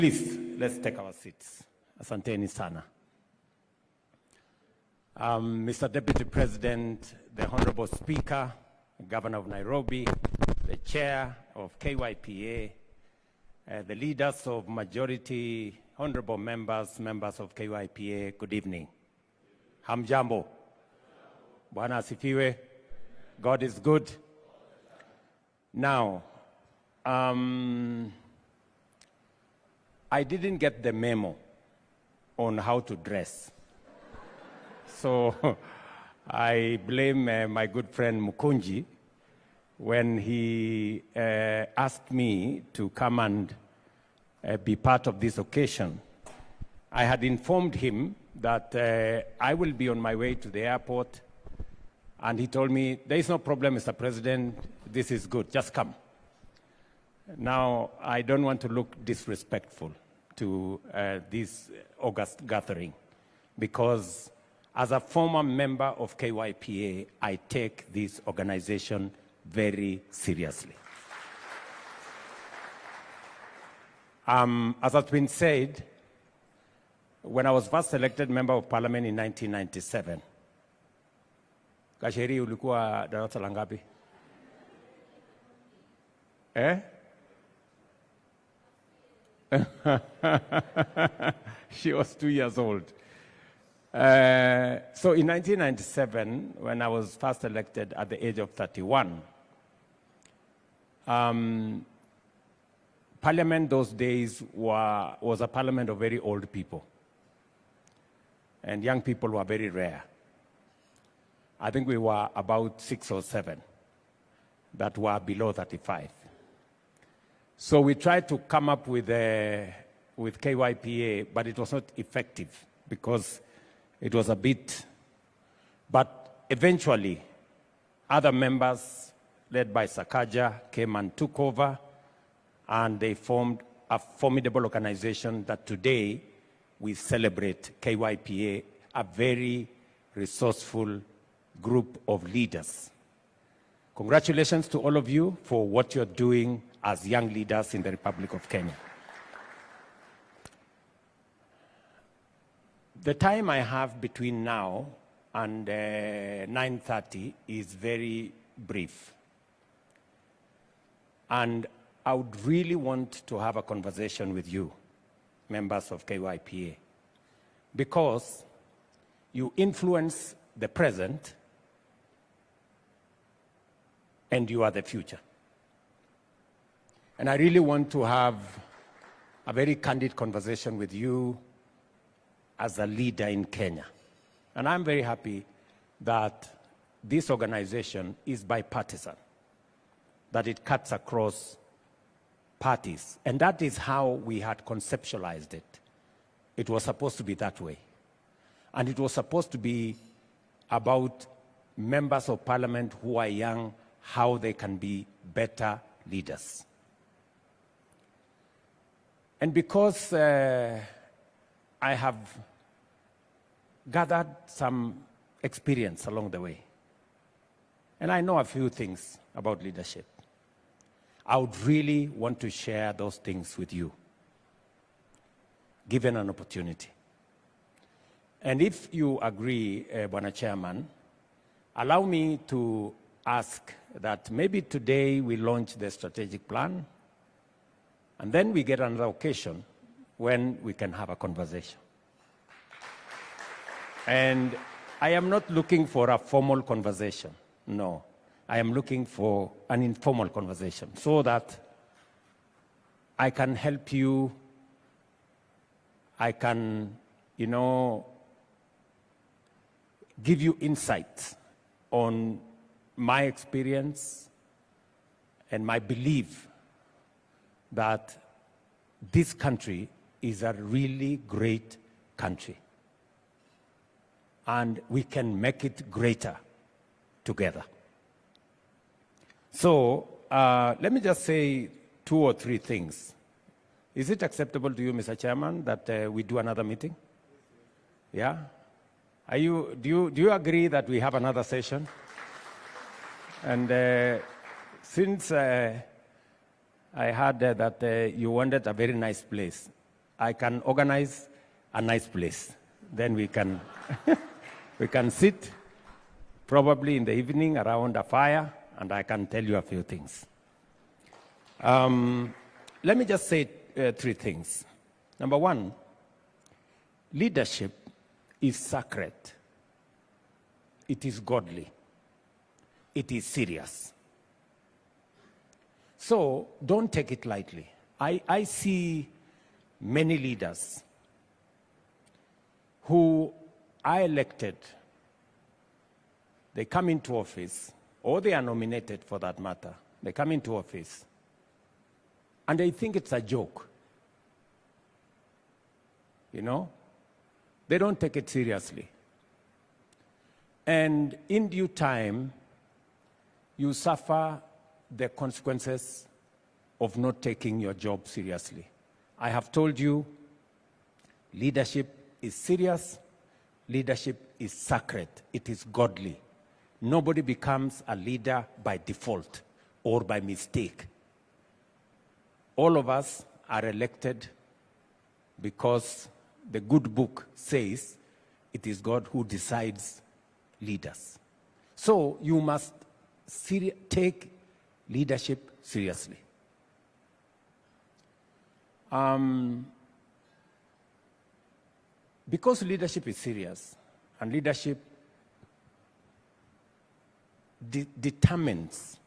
Please, let's take our seats. Asanteni sana. Mr. Deputy President, the Honorable Speaker, Governor of Nairobi, the Chair of KYPA, the leaders of majority, honorable members of KYPA, good evening. Hamjambo. Bwana asifiwe. God is good. Now, I didn't get the memo on how to dress. So I blame my good friend Mukunji when he asked me to come and be part of this occasion. I had informed him that I will be on my way to the airport, and he told me, there is no problem, Mr. President, this is good, just come. Now, I don't want to look disrespectful to this August gathering, because as a former member of KYPA, I take this organization very seriously. As has been said, when I was first elected member of parliament in 1997, Kasheri ulikuwa darasa la ngapi? She was 2 years old. So in 1997, when I was first elected at the age of 31, Parliament those days was a parliament of very old people. And young people were very rare. I think we were about 6 or 7 that were below 35. So we tried to come up with KYPA, but it was not effective because it was a bit, but eventually other members led by Sakaja came and took over, and they formed a formidable organization that today we celebrate KYPA, a very resourceful group of leaders. Congratulations to all of you for what you're doing as young leaders in the Republic of Kenya. The time I have between now and 9:30 is very brief. And I would really want to have a conversation with you, members of KYPA, because you influence the present and you are the future. And I really want to have a very candid conversation with you as a leader in Kenya. And I'm very happy that this organization is bipartisan, that it cuts across parties. And that is how we had conceptualized it. It was supposed to be that way. And it was supposed to be about members of parliament who are young, how they can be better leaders. And because I have gathered some experience along the way, and I know a few things about leadership, I would really want to share those things with you, given an opportunity. And if you agree, Bwana Chairman, allow me to ask that maybe today we launch the strategic plan, and then we get another occasion when we can have a conversation. And I am not looking for a formal conversation, no. I am looking for an informal conversation so that I can help you, I can, give you insights on my experience and my belief that this country is a really great country. And we can make it greater together. So let me just say 2 or 3 things. Is it acceptable to you, Mr. Chairman, that we do another meeting? Yeah? Do you agree that we have another session? And since I heard that you wanted a very nice place, I can organize a nice place. Then we can, we can sit probably in the evening around a fire, and I can tell you a few things. Let me just say 3 things. Number 1, leadership is sacred. It is godly. It is serious. So don't take it lightly. I see many leaders who are elected, they come into office, or they are nominated for that matter. They come into office, and they think it's a joke. You know? They don't take it seriously. And in due time, you suffer the consequences of not taking your job seriously. I have told you, leadership is serious, leadership is sacred, it is godly. Nobody becomes a leader by default or by mistake. All of us are elected because the good book says it is God who decides leaders. So you must take leadership seriously. Because leadership is serious, and leadership determines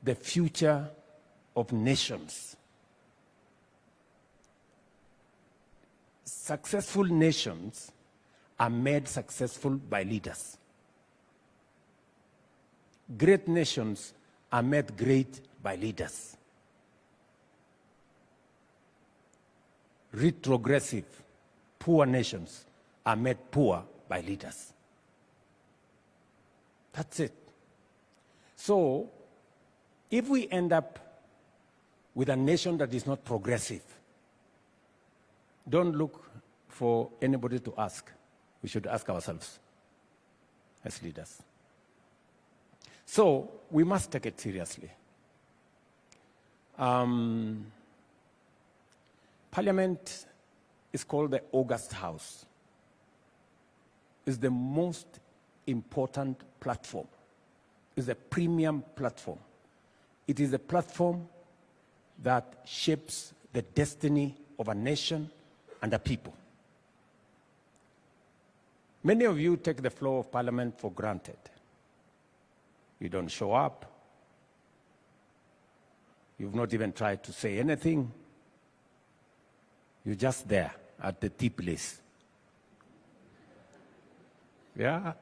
the future of nations. Successful nations are made successful by leaders. Great nations are made great by leaders. Retrogressive, poor nations are made poor by leaders. That's it. So, if we end up with a nation that is not progressive, don't look for anybody to ask. We should ask ourselves as leaders. So, we must take it seriously. Parliament is called the August House. It's the most important platform. It's a premium platform. It is a platform that shapes the destiny of a nation and a people. Many of you take the floor of Parliament for granted. You don't show up. You've not even tried to say anything. You're just there at the tea place. Yeah?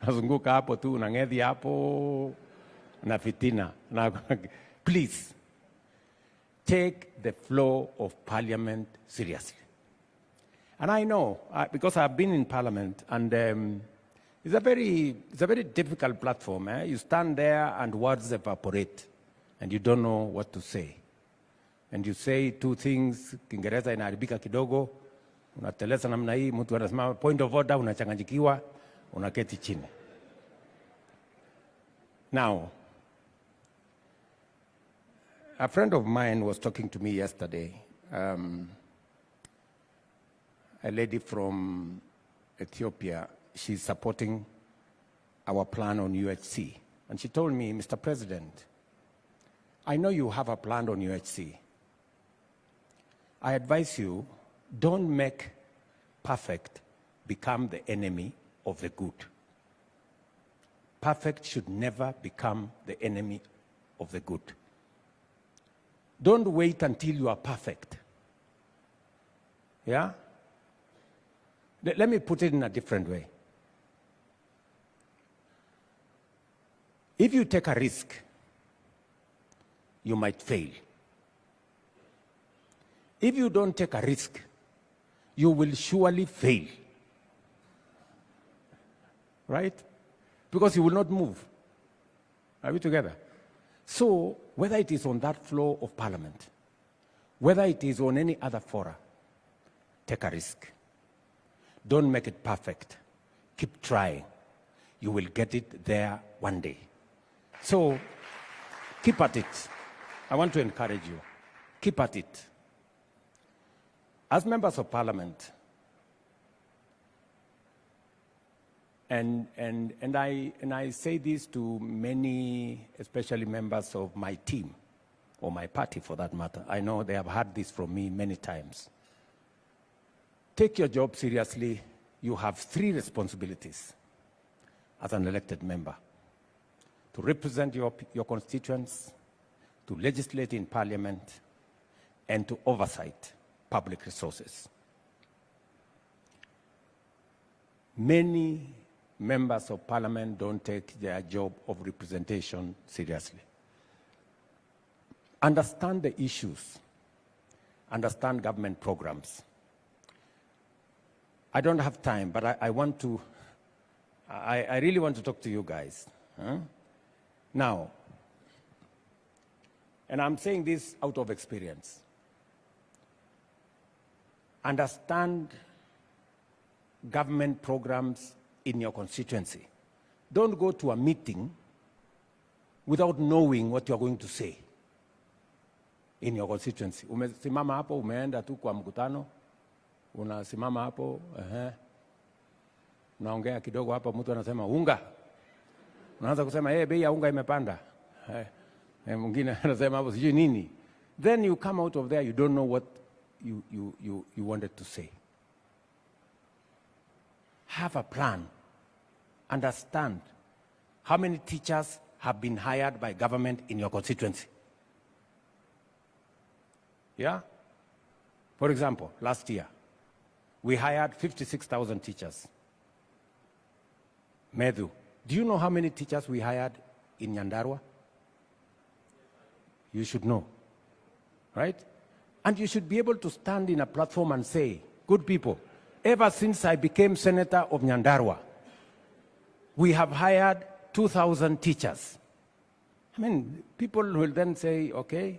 Nazunguka hapo tu, unang'edhi hapo, na fitina. Please, take the floor of Parliament seriously. And I know, because I've been in Parliament, and it's a very difficult platform. You stand there and words evaporate, and you don't know what to say. And you say 2 things, Kiingereza inaharibika kidogo, unateleza namna hii, mtu anasema point of order, unachanganyikiwa, unaketi chini. Now, a friend of mine was talking to me yesterday, a lady from Ethiopia. She's supporting our plan on UHC. And she told me, Mr. President, I know you have a plan on UHC. I advise you, don't make perfect become the enemy of the good. Perfect should never become the enemy of the good. Don't wait until you are perfect. Yeah? Let me put it in a different way. If you take a risk, you might fail. If you don't take a risk, you will surely fail. Right? Because you will not move. Are we together? So, whether it is on that floor of Parliament, whether it is on any other fora, take a risk. Don't make it perfect. Keep trying. You will get it there one day. So, keep at it. I want to encourage you. Keep at it. As members of parliament, and I say this to many, especially members of my team, or my party for that matter. I know they have heard this from me many times. Take your job seriously. You have 3 responsibilities as an elected member: to represent your constituents, to legislate in parliament, and to oversight public resources. Many members of parliament don't take their job of representation seriously. Understand the issues, understand government programs. I don't have time, but I really want to talk to you guys. Now, and I'm saying this out of experience. Understand government programs in your constituency. Don't go to a meeting without knowing what you're going to say in your constituency. Umesimama hapo, umeenda tu kwa mkutano, unasimama hapo, unaongea kidogo hapa, mtu anasema unga. Unaanza kusema bei ya unga imepanda. Mwingine anasema hapo sijui nini. Then you come out of there, you don't know what you wanted to say. Have a plan. Understand how many teachers have been hired by government in your constituency. Yeah? For example, last year, we hired 56,000 teachers. MTU, do you know how many teachers we hired in Nyandarua? You should know, right? And you should be able to stand in a platform and say, good people, ever since I became senator of Nyandarua, we have hired 2,000 teachers. I mean, people will then say, okay,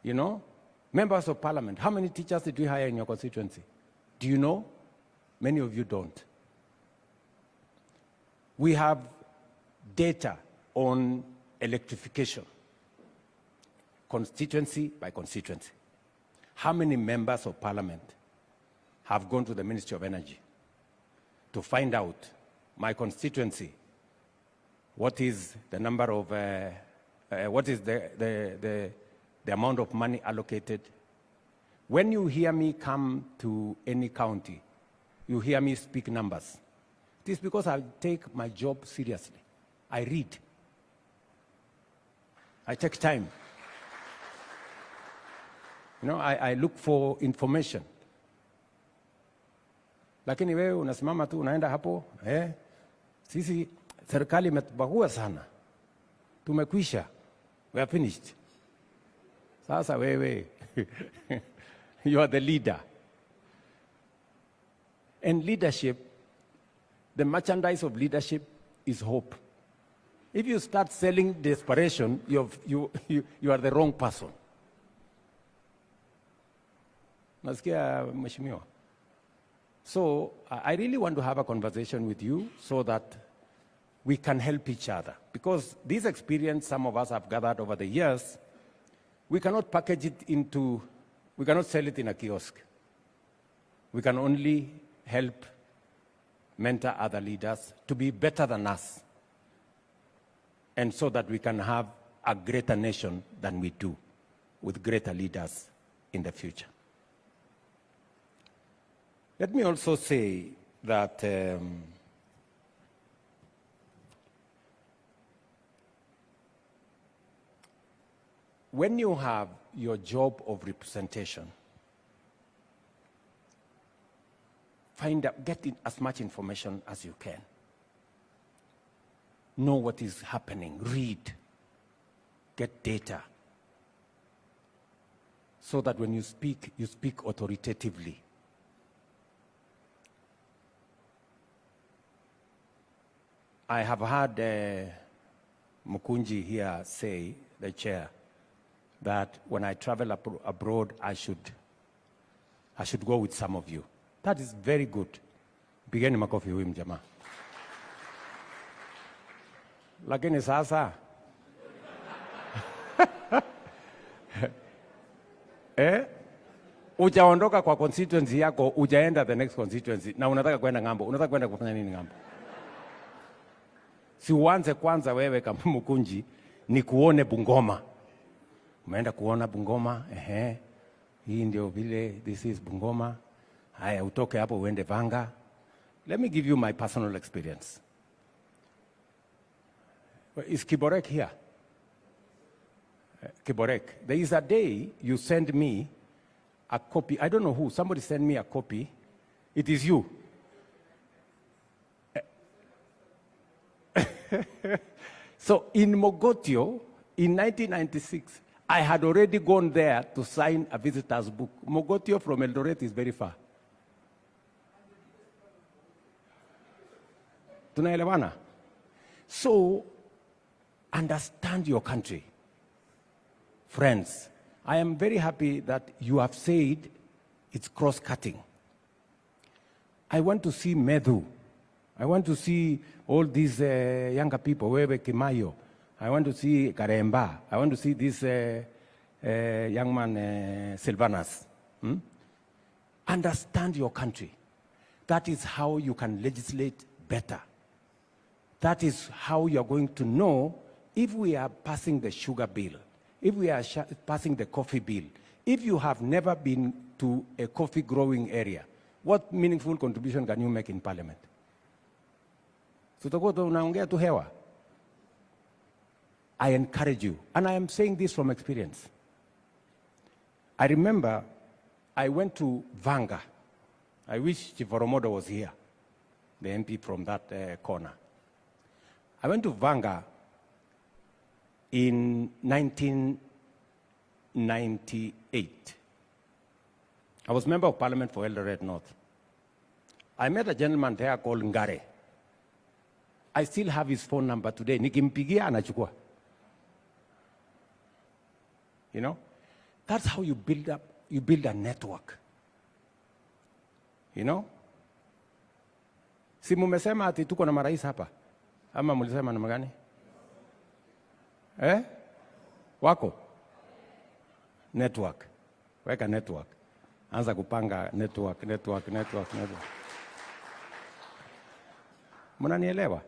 you know, members of parliament, how many teachers did we hire in your constituency? Do you know? Many of you don't. We have data on electrification, constituency by constituency. How many members of parliament have gone to the Ministry of Energy to find out my constituency, what is the number of, what is the amount of money allocated? When you hear me come to any county, you hear me speak numbers. It is because I take my job seriously. I read. I take time. You know, I look for information. Lakini wewe unasimama tu unaenda hapo, sisi serikali imetubagua sana. Tumekwisha. We are finished. Sasa wewe, you are the leader. And leadership, the merchandise of leadership is hope. If you start selling desperation, you are the wrong person. Nasikia mheshimiwa. So I really want to have a conversation with you so that we can help each other. Because this experience some of us have gathered over the years, we cannot package it into, we cannot sell it in a kiosk. We can only help mentor other leaders to be better than us, and so that we can have a greater nation than we do, with greater leaders in the future. Let me also say that when you have your job of representation, get as much information as you can. Know what is happening, read, get data, so that when you speak authoritatively. I have heard Mukunji here say, the chair, that when I travel abroad, I should go with some of you. That is very good. Pigeni makofi huyu mjamaa. Lakini sasa Ujaondoka kwa constituency yako, ujaenda the next constituency, na unataka kwenda ng'ambo. Unataka kwenda kufanya nini ng'ambo? Si uanze kwanza wewe kama Mukunji ni kuone Bungoma. Umeenda kuona Bungoma, hii ndio vile, this is Bungoma. Haya, utoke hapo uende Vanga. Let me give you my personal experience. Is Kiborek here? Kiborek. There is a day you send me a copy. I don't know who. Somebody sent me a copy. It is you. So in Mogotio, in 1996, I had already gone there to sign a visitor's book. Mogotio from Eldoret is very far. Tunaelewana? So, understand your country. Friends, I am very happy that you have said it's cross-cutting. I want to see Medhu. I want to see all these younger people, Wewe Kimayo. I want to see Karemba. I want to see this young man, Silvanas. Understand your country. That is how you can legislate better. That is how you are going to know if we are passing the sugar bill, if we are passing the coffee bill, if you have never been to a coffee growing area, what meaningful contribution can you make in parliament? Tutakuwa tunaongea tu hewa. I encourage you, and I am saying this from experience. I remember I went to Vanga. I wish Chief Oromodo was here, the MP from that corner. I went to Vanga in 1998. I was member of parliament for Eldoret North. I met a gentleman there called Ngare. I still have his phone number today. Nikimpigia anachukua. You know? That's how you build a network. You know? Si mumesema ati tuko na marais hapa? Ama mulisema namna gani? Wako? Network. Weka network. Anza kupanga network. Mnanielewa?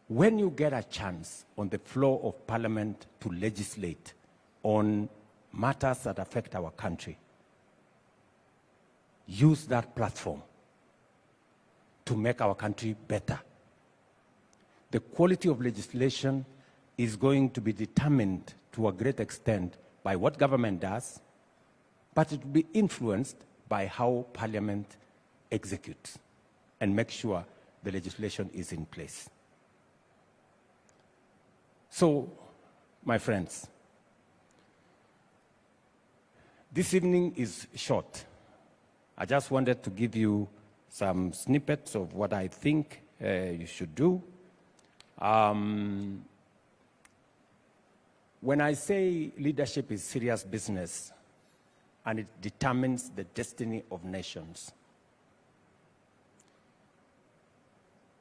When you get a chance on the floor of parliament to legislate on matters that affect our country, use that platform to make our country better. The quality of legislation is going to be determined to a great extent by what government does, but it will be influenced by how parliament executes and make sure the legislation is in place. So, my friends, this evening is short. I just wanted to give you some snippets of what I think you should do. When I say leadership is serious business and it determines the destiny of nations,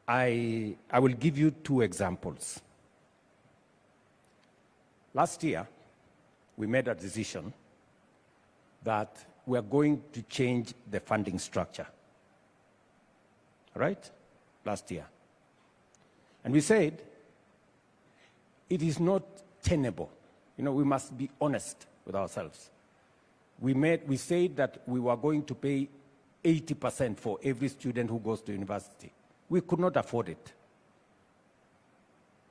I will give you two examples. Last year, we made a decision that we are going to change the funding structure. Right? Last year. And we said, it is not tenable. You know, we must be honest with ourselves. We said that we were going to pay 80% for every student who goes to university. We could not afford it.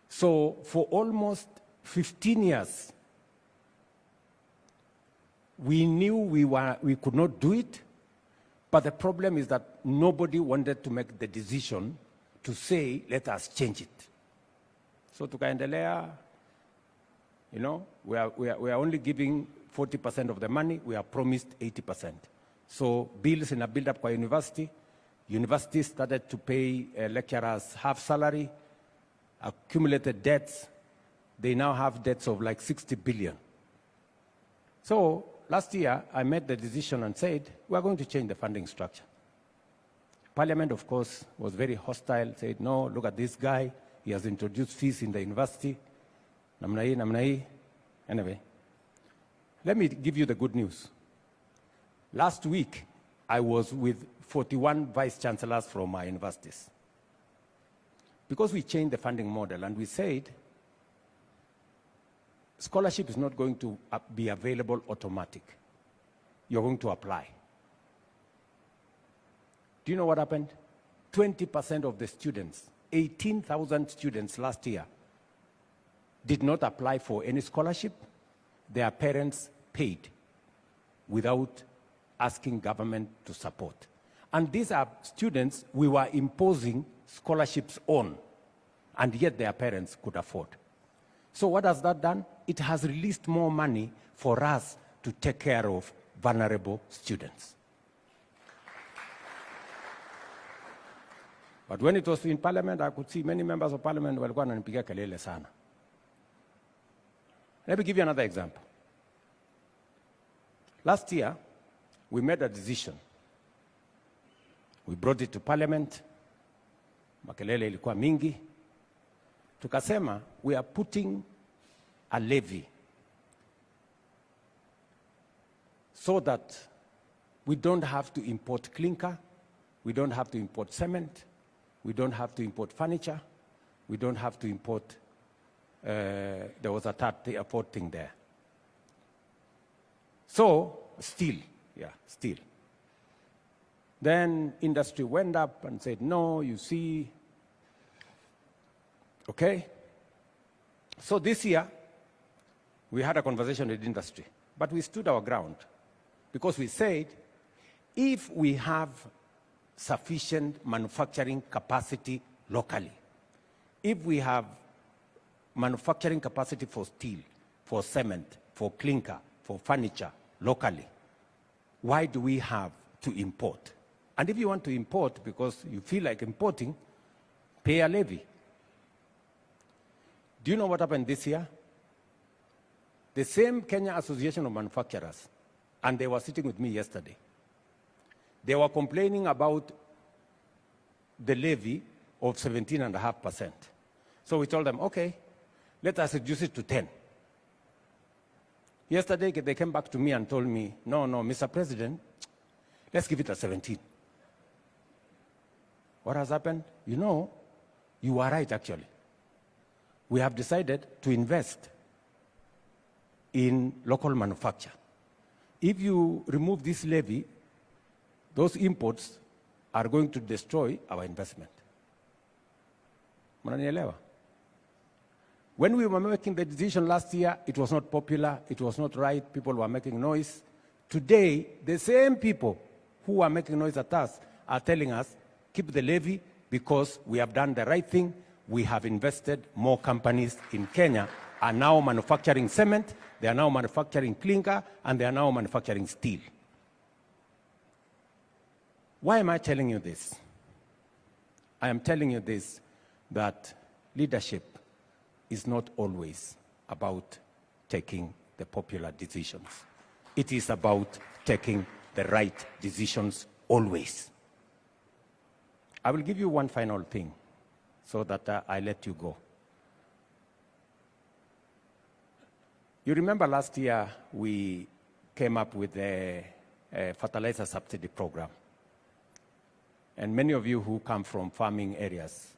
So for almost 15 years, we knew we could not do it, but the problem is that nobody wanted to make the decision to say, let us change it. So tukaendelea, you know, we are only giving 40% of the money, we are promised 80%. So bills in a build-up kwa university, universities started to pay lecturers half salary, accumulated debts. They now have debts of like 60 billion. So last year, I made the decision and said, we are going to change the funding structure. Parliament, of course, was very hostile, said, no, look at this guy. He has introduced fees in the university. Namna hii. Anyway, Let me give you the good news. Last week, I was with 41 vice chancellors from our universities. Because we changed the funding model and we said, scholarship is not going to be available automatic. You're going to apply. Do you know what happened? 20% of the students, 18,000 students last year, did not apply for any scholarship. Their parents paid without asking government to support. And these are students we were imposing scholarships on, and yet their parents could afford. So what has that done? It has released more money for us to take care of vulnerable students. But when it was in Parliament, I could see many members of Parliament walikuwa wananipigia kelele sana. Let me give you another example. Last year, we made a decision. We brought it to Parliament. Makelele ilikuwa mingi. Tukasema, we are putting a levy so that we don't have to import clinker, we don't have to import cement, we don't have to import furniture, we don't have to import, there was a fourth thing there. So, steel. Then industry went up and said, no, you see, okay? So this year, we had a conversation with industry, but we stood our ground because we said, if we have sufficient manufacturing capacity locally, if we have manufacturing capacity for steel, for cement, for clinker, for furniture locally, why do we have to import? And if you want to import because you feel like importing, pay a levy. Do you know what happened this year? The same Kenya Association of Manufacturers, and they were sitting with me yesterday, they were complaining about the levy of 17.5%. So we told them, okay, let us reduce it to 10. Yesterday, they came back to me and told me, no, Mr. President, let's give it a 17. What has happened? You know, you are right, actually. We have decided to invest in local manufacture. If you remove this levy, those imports are going to destroy our investment. Mnanielewa? When we were making the decision last year, it was not popular, it was not right, people were making noise. Today, the same people who are making noise at us are telling us, keep the levy because we have done the right thing. We have invested. More companies in Kenya are now manufacturing cement, they are now manufacturing clinker, and they are now manufacturing steel. Why am I telling you this? I am telling you this, that leadership is not always about taking the popular decisions. It is about taking the right decisions always. I will give you one final thing so that I let you go. You remember last year we came up with a fertilizer subsidy program. And many of you who come from farming areas,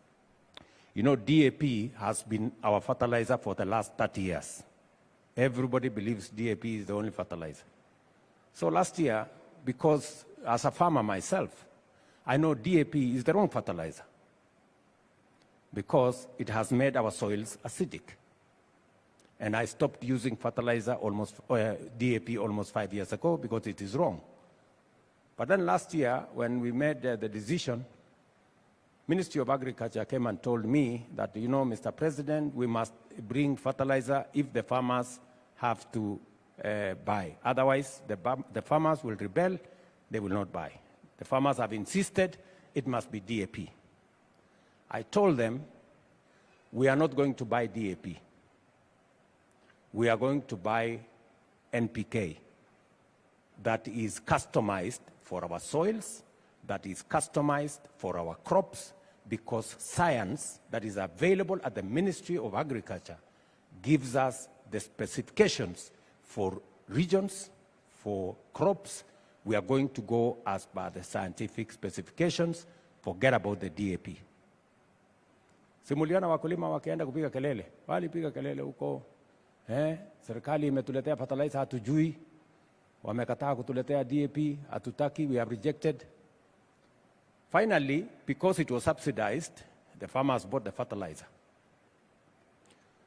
you know DAP has been our fertilizer for the last 30 years. Everybody believes DAP is the only fertilizer. So last year, because as a farmer myself, I know DAP is the wrong fertilizer because it has made our soils acidic. And I stopped using fertilizer DAP almost 5 years ago because it is wrong. But then last year, when we made the decision, Ministry of Agriculture came and told me that, you know, Mr. President, we must bring fertilizer if the farmers have to buy. Otherwise, the farmers will rebel, they will not buy. The farmers have insisted it must be DAP. I told them, we are not going to buy DAP. We are going to buy NPK that is customized for our soils, that is customized for our crops, because science that is available at the Ministry of Agriculture gives us the specifications for regions, for crops. We are going to go as per the scientific specifications. Forget about the DAP. Simuliana wakulima wakienda kupiga kelele. Walipiga kelele huko. Serikali imetuletea fertilizer hatujui. Wamekataa kutuletea DAP, hatutaki, we have rejected. Finally, because it was subsidized, the farmers bought the fertilizer.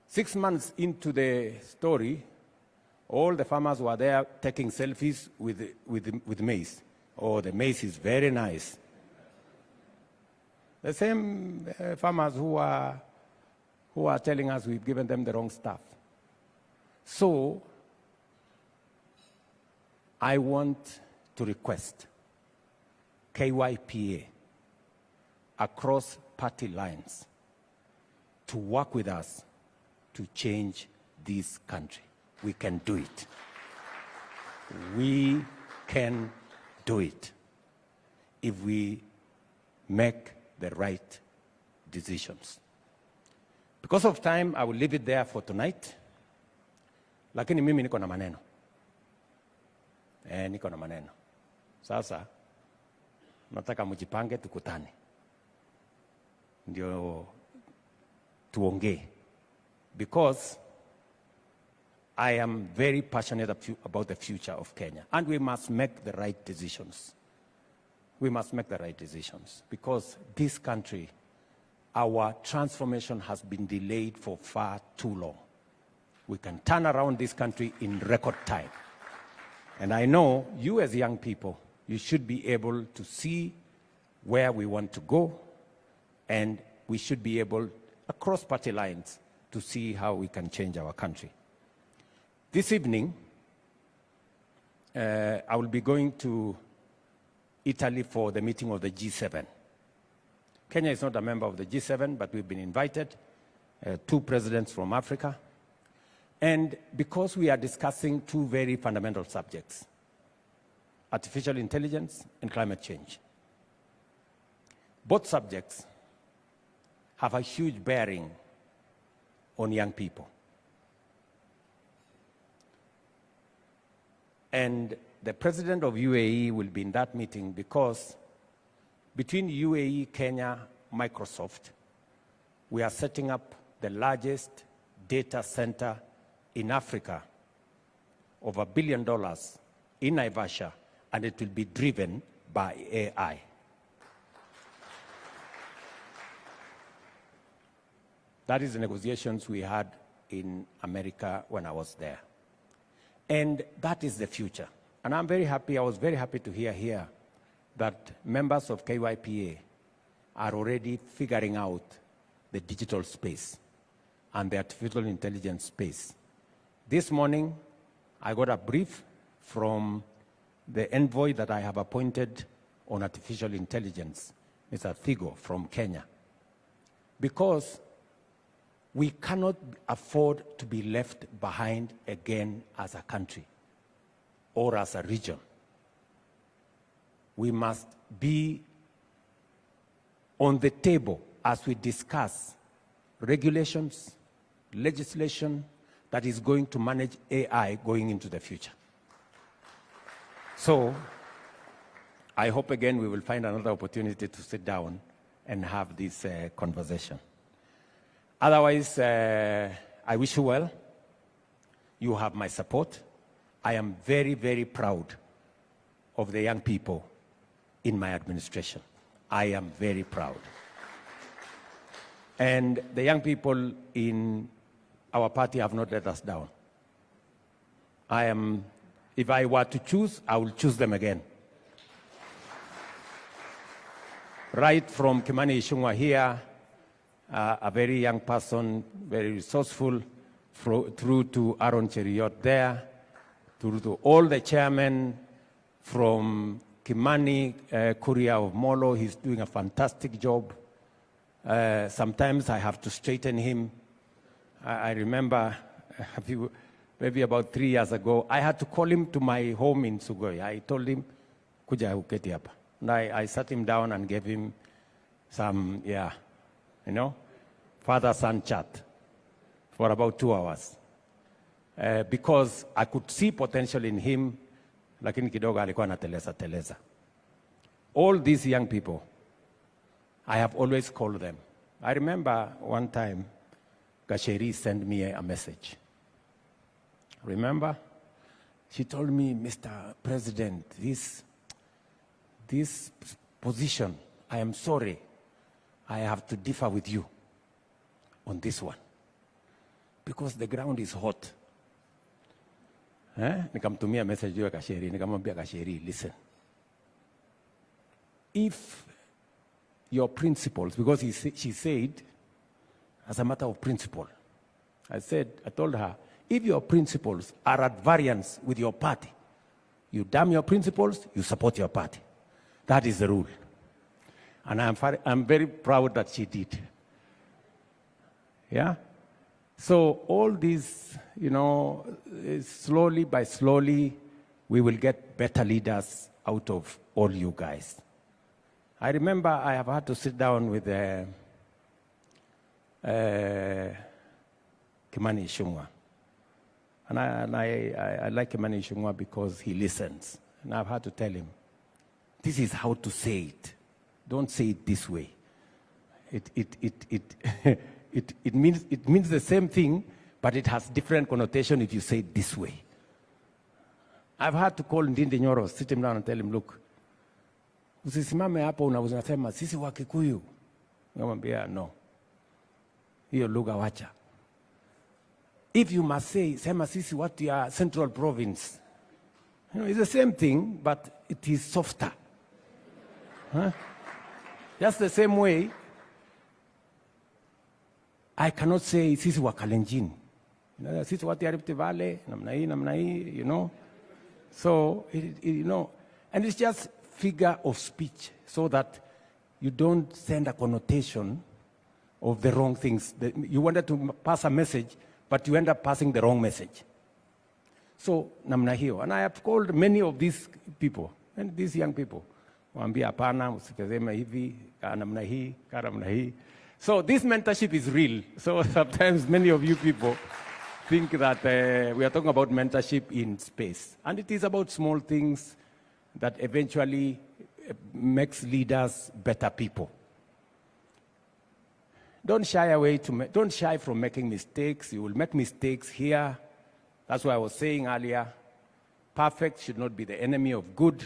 6 months into the story, all the farmers were there taking selfies with maize. Oh, the maize is very nice. The same farmers who are telling us we've given them the wrong stuff. So, I want to request KYPA across party lines to work with us to change this country. We can do it. We can do it if we make the right decisions. Because of time, I will leave it there for tonight. Lakini mimi niko na maneno. Niko na maneno. Sasa, nataka mjipange tukutane. Ndio tuongee. Because I am very passionate about the future of Kenya. And we must make the right decisions. We must make the right decisions. Because this country, our transformation has been delayed for far too long. We can turn around this country in record time. And I know you as young people, you should be able to see where we want to go, and we should be able, across party lines, to see how we can change our country. This evening, I will be going to Italy for the meeting of the G7. Kenya is not a member of the G7, but we've been invited, 2 presidents from Africa. And because we are discussing 2 very fundamental subjects, artificial intelligence and climate change. Both subjects have a huge bearing on young people. And the president of UAE will be in that meeting because between UAE, Kenya, Microsoft, we are setting up the largest data center in Africa of $1 billion in Naivasha, and it will be driven by AI. That is the negotiations we had in America when I was there. And that is the future. And I'm very happy, I was very happy to hear here that members of KYPA are already figuring out the digital space and the artificial intelligence space. This morning, I got a brief from the envoy that I have appointed on artificial intelligence, Mr. Thigo from Kenya, because we cannot afford to be left behind again as a country or as a region. We must be on the table as we discuss regulations, legislation that is going to manage AI going into the future. So I hope again we will find another opportunity to sit down and have this conversation. Otherwise, I wish you well. You have my support. I am very, very proud of the young people in my administration. I am very proud. And the young people in our party have not let us down. If I were to choose, I will choose them again. Right from Kimani Ichung'wah here, a very young person, very resourceful, through to Aaron Cheriot there, through to all the chairmen from Kimani, Kuria of Molo. He's doing a fantastic job. Sometimes I have to straighten him. I remember maybe about 3 years ago, I had to call him to my home in Sugoi. I told him, kuja uketi hapa. And I sat him down and gave him some, father-son chat for about 2 hours. because I could see potential in him, lakini kidogo alikuwa anateleza. All these young people, I have always called them. I remember one time, Gacheri sent me a message. Remember? She told me, Mr. President, this position, I am sorry, I have to differ with you on this one because the ground is hot. Nikamtumia message ya Gacheri, nikamwambia Gacheri, listen. If your principles, because she said, as a matter of principle, I told her, if your principles are at variance with your party, you damn your principles, you support your party. That is the rule. And I'm very proud that she did. Yeah? So all these, slowly by slowly, we will get better leaders out of all you guys. I remember I have had to sit down with Kimani Ichung'wah. And I like Kimani Ichung'wah because he listens. And I've had to tell him, this is how to say it. Don't say it this way. It means the same thing, but it has different connotation if you say it this way. I've had to call Ndindi Nyoro, sit him down and tell him, look, usisimame hapo unasema sisi Wakikuyu. Ngamwambia no. Hiyo lugha wacha. If you must say, sema sisi watu ya Central Province. It's the same thing, but it is softer. Huh? Just the same way, I cannot say sisi wa Kalenjin. Sisi watu ya Rift Valley, namna hii, So, and it's just figure of speech so that you don't send a connotation of the wrong things. You wanted to pass a message, but you end up passing the wrong message. So, namna hiyo. And I have called many of these people, and these young people. Waambia hapana, usikazeme hivi, namna hii, namna hii. So this mentorship is real. So sometimes many of you people think that we are talking about mentorship in space. And it is about small things that eventually makes leaders better people. Don't shy from making mistakes. You will make mistakes here. That's why I was saying earlier, perfect should not be the enemy of good.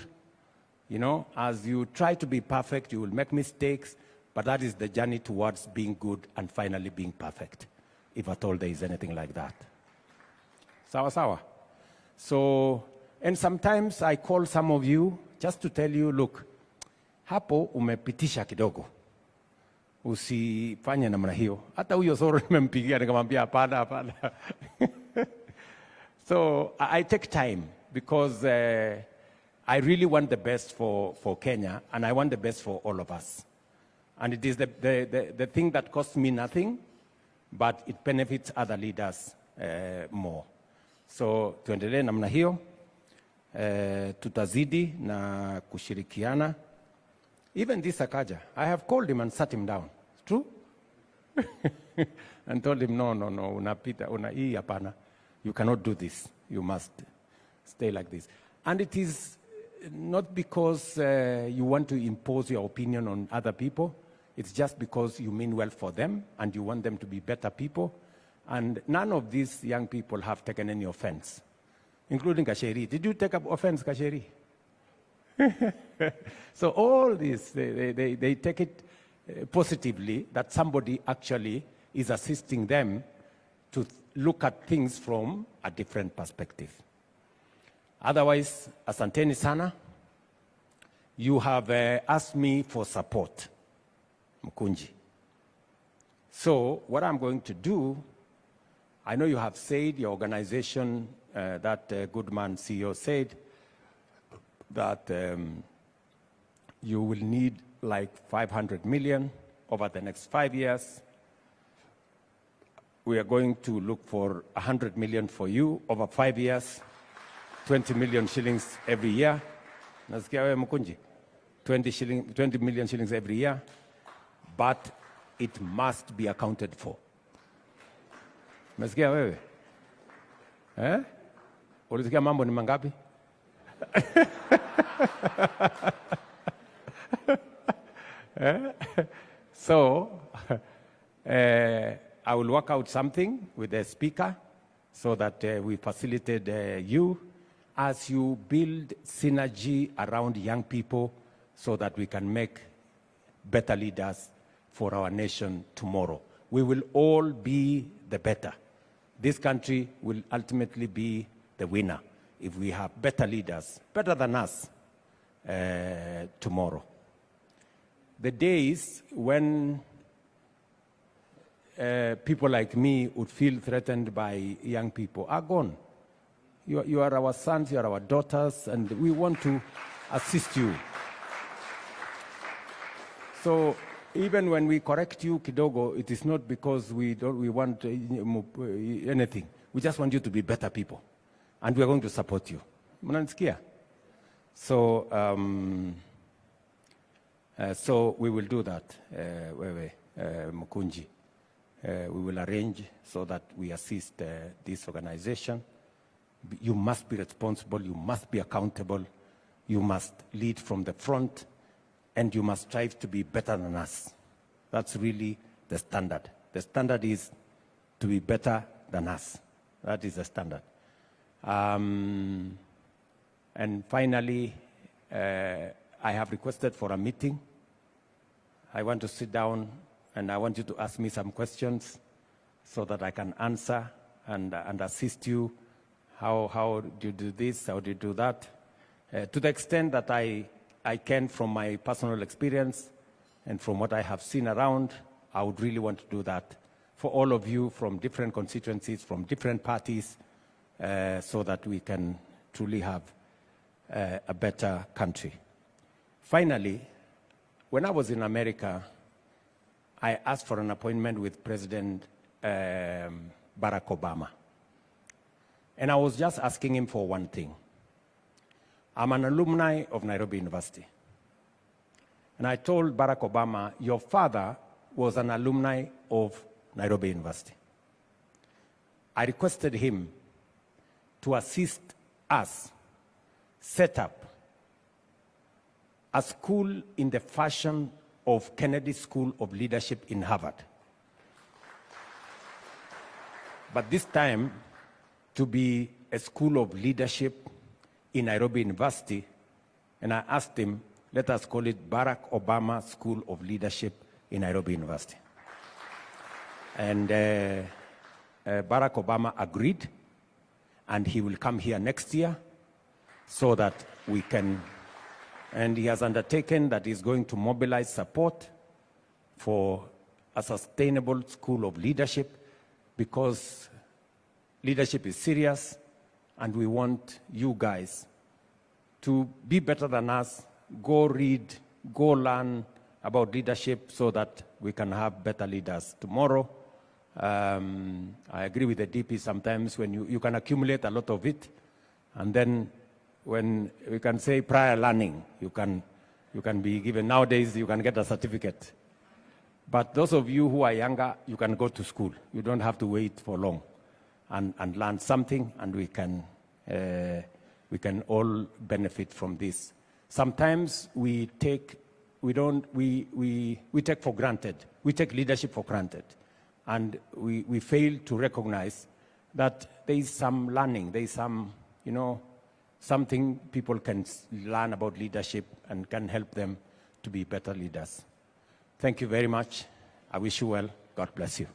As you try to be perfect, you will make mistakes, but that is the journey towards being good and finally being perfect, if at all there is anything like that. Sawa sawa. So, and sometimes I call some of you just to tell you, look, hapo umepitisha kidogo. Usifanye namna hiyo. Hata huyo soro nimempigia nikamwambia hapana. So, I take time because I really want the best for Kenya, and I want the best for all of us. And it is the thing that costs me nothing, but it benefits other leaders more. So tuendelee namna hiyo, tutazidi na kushirikiana. Even this Akaja, I have called him and sat him down. It's true? And told him, no, unapita, hii hapana. You cannot do this. You must stay like this. And it is not because you want to impose your opinion on other people. It's just because you mean well for them and you want them to be better people. And none of these young people have taken any offense, including Gacheri. Did you take up offense, Gacheri? So all this, they take it positively that somebody actually is assisting them to look at things from a different perspective. Otherwise, asanteni sana. You have asked me for support, Mkunji. So what I'm going to do, I know you have said, your organization, that Goodman CEO said, that you will need like 500 million over the next 5 years. We are going to look for 100 million for you over 5 years, 20 million shillings every year. Nasikia wewe Mkunji? 20 million shillings every year, but it must be accounted for. Nasikia wewe? Ulisikia mambo ni mangapi? So, I will work out something with the speaker so that we facilitate you as you build synergy around young people so that we can make better leaders for our nation tomorrow. We will all be the better. This country will ultimately be the winner if we have better leaders, better than us, tomorrow. The days when people like me would feel threatened by young people are gone. You are our sons, you are our daughters, and we want to assist you. So even when we correct you kidogo, it is not because we want anything. We just want you to be better people. And we are going to support you. Mnanisikia? So, so we will do that, Mukunji. We will arrange so that we assist this organization. You must be responsible, you must be accountable, you must lead from the front, and you must strive to be better than us. That's really the standard. The standard is to be better than us. That is the standard. And finally, I have requested for a meeting. I want to sit down and I want you to ask me some questions so that I can answer and assist you. How do you do this? How do you do that? To the extent that I can, from my personal experience and from what I have seen around, I would really want to do that for all of you from different constituencies, from different parties, so that we can truly have a better country. Finally, when I was in America, I asked for an appointment with President Barack Obama. And I was just asking him for one thing. I'm an alumni of Nairobi University. And I told Barack Obama, your father was an alumni of Nairobi University. I requested him to assist us set up a school in the fashion of Kennedy School of Leadership in Harvard. But this time, to be a school of leadership in Nairobi University, and I asked him, let us call it Barack Obama School of Leadership in Nairobi University. And Barack Obama agreed, and he will come here next year so that we can, and he has undertaken that he's going to mobilize support for a sustainable school of leadership, because leadership is serious, and we want you guys to be better than us, go read, go learn about leadership so that we can have better leaders tomorrow. I agree with the DP sometimes when you can accumulate a lot of it, and then when we can say prior learning, you can be given, nowadays you can get a certificate. But those of you who are younger, you can go to school. You don't have to wait for long and learn something, and we can all benefit from this. Sometimes we take for granted. We take leadership for granted. And we fail to recognize that there is some learning, there is some, something people can learn about leadership and can help them to be better leaders. Thank you very much. I wish you well. God bless you.